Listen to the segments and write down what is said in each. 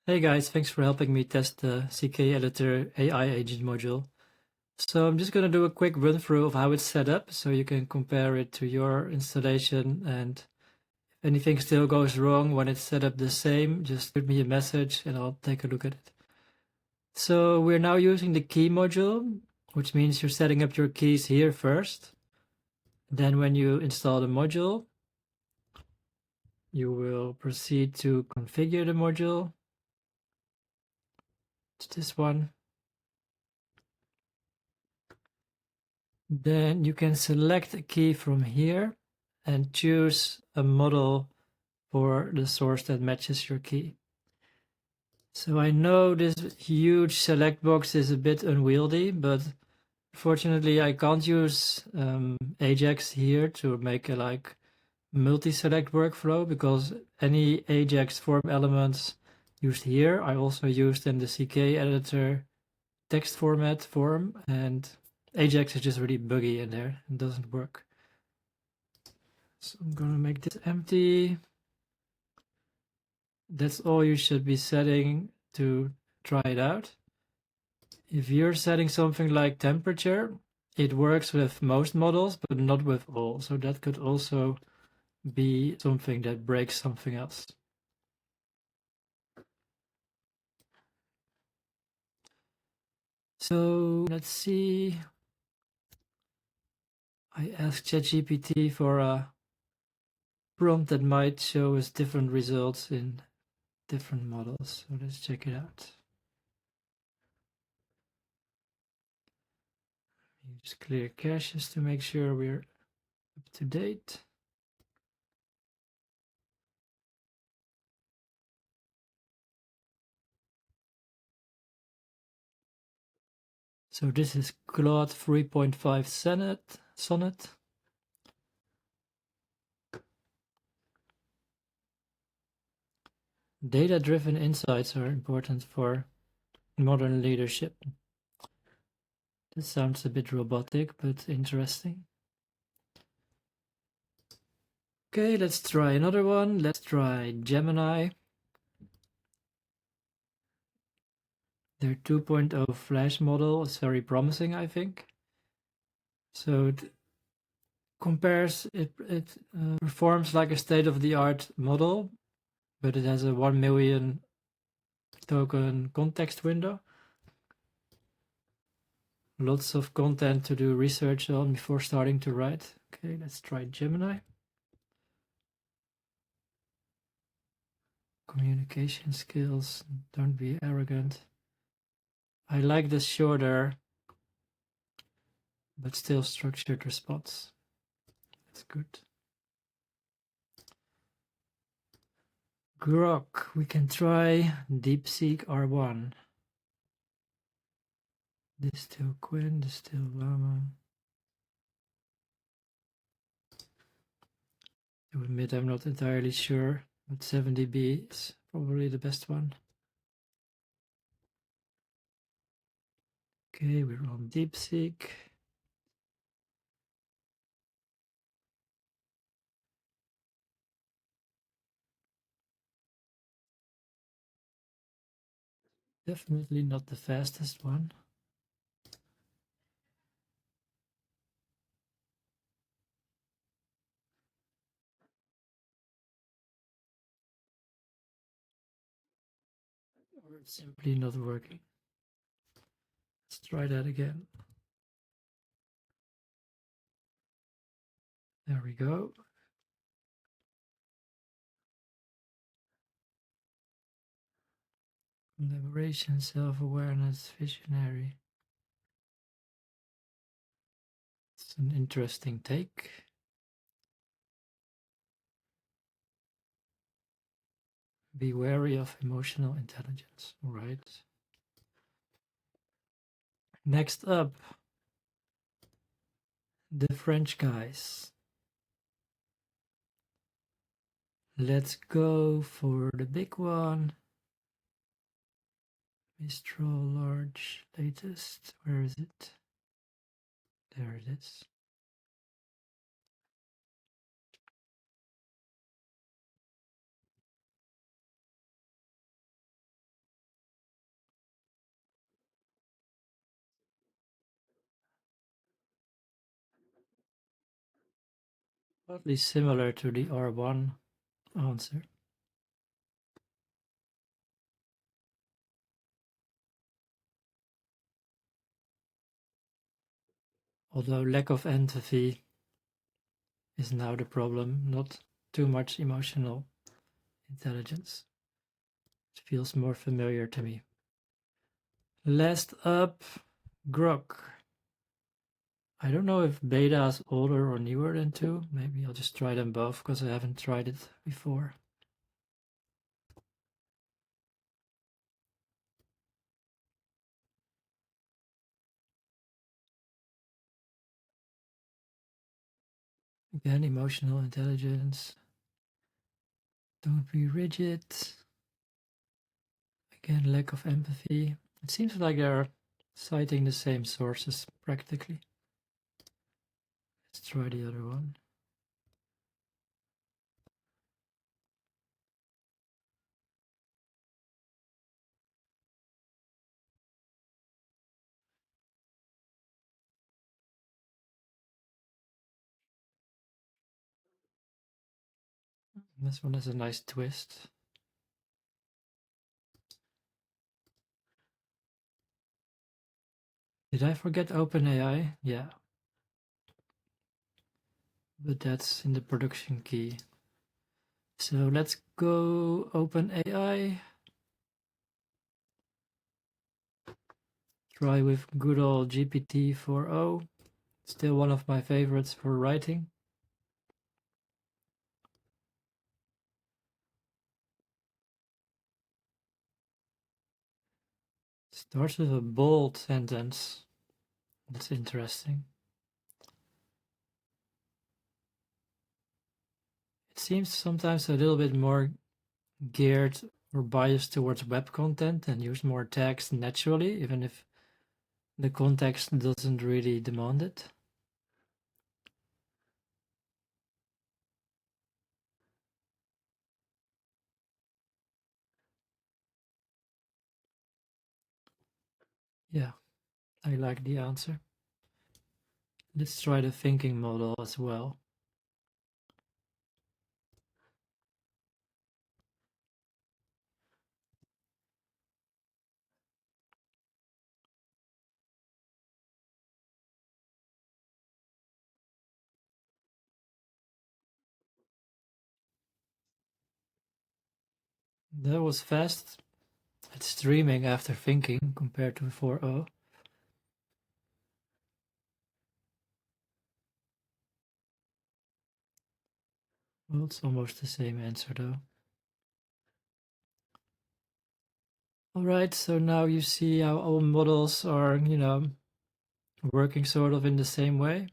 Hey guys, thanks for helping me test the CKEditor AI agent module. So I'm just going to do a quick run through of how it's set up so you can compare it to your installation, and if anything still goes wrong when it's set up the same, just give me a message and I'll take a look at it. So we're now using the key module, which means you're setting up your keys here first. Then when you install the module, you will proceed to configure the module. It's this one. Then you can select a key from here and choose a model for the source that matches your key. So I know this huge select box is a bit unwieldy, but fortunately I can't use Ajax here to make a multi-select workflow, because any Ajax form elements used here I also used in the CKEditor text format form, and Ajax is just really buggy in there and doesn't work. So I'm gonna make this empty. That's all you should be setting to try it out. If you're setting something like temperature, it works with most models, but not with all. So that could also be something that breaks something else. So let's see. I asked ChatGPT for a prompt that might show us different results in different models. So let's check it out. Just clear caches to make sure we're up to date. So this is Claude 3.5 Sonnet. Data-driven insights are important for modern leadership. This sounds a bit robotic, but interesting. Okay, let's try another one. Let's try Gemini. Their 2.0 Flash model is very promising, I think. So it compares, it performs like a state-of-the-art model, but it has a 1 million token context window. Lots of content to do research on before starting to write. Okay, let's try Gemini. Communication skills, don't be arrogant. I like the shorter but still structured response. That's good. Groq, we can try DeepSeek R1. Distill Quinn, Distill Llama. To admit, I'm not entirely sure, but 7dB is probably the best one. Okay, we're on DeepSeek. Definitely not the fastest one. Or it's simply not working. Let's try that again. There we go. Collaboration, self-awareness, visionary. It's an interesting take. Be wary of emotional intelligence. All right. Next up, the French guys. Let's go for the big one. Mistral large latest. Where is it? There it is. Oddly similar to the R1 answer. Although lack of empathy is now the problem, not too much emotional intelligence. It feels more familiar to me. Last up, Groq. I don't know if beta is older or newer than 2. Maybe I'll just try them both because I haven't tried it before. Again, emotional intelligence. Don't be rigid. Again, lack of empathy. It seems like they're citing the same sources practically. Let's try the other one. This one has a nice twist. Did I forget OpenAI? Yeah. But that's in the production key. So let's go OpenAI. Try with good old GPT-4o. Still one of my favorites for writing. Starts with a bold sentence. That's interesting. It seems sometimes a little bit more geared or biased towards web content and use more text naturally, even if the context doesn't really demand it. Yeah, I like the answer. Let's try the thinking model as well. That was fast. It's streaming after thinking compared to 4.0. Well, it's almost the same answer though. Alright, so now you see how all models are, working sort of in the same way.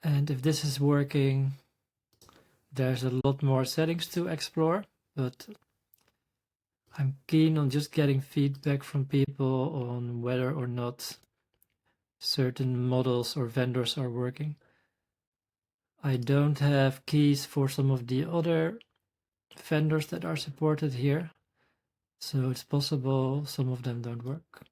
And if this is working, there's a lot more settings to explore, but I'm keen on just getting feedback from people on whether or not certain models or vendors are working. I don't have keys for some of the other vendors that are supported here, so it's possible some of them don't work.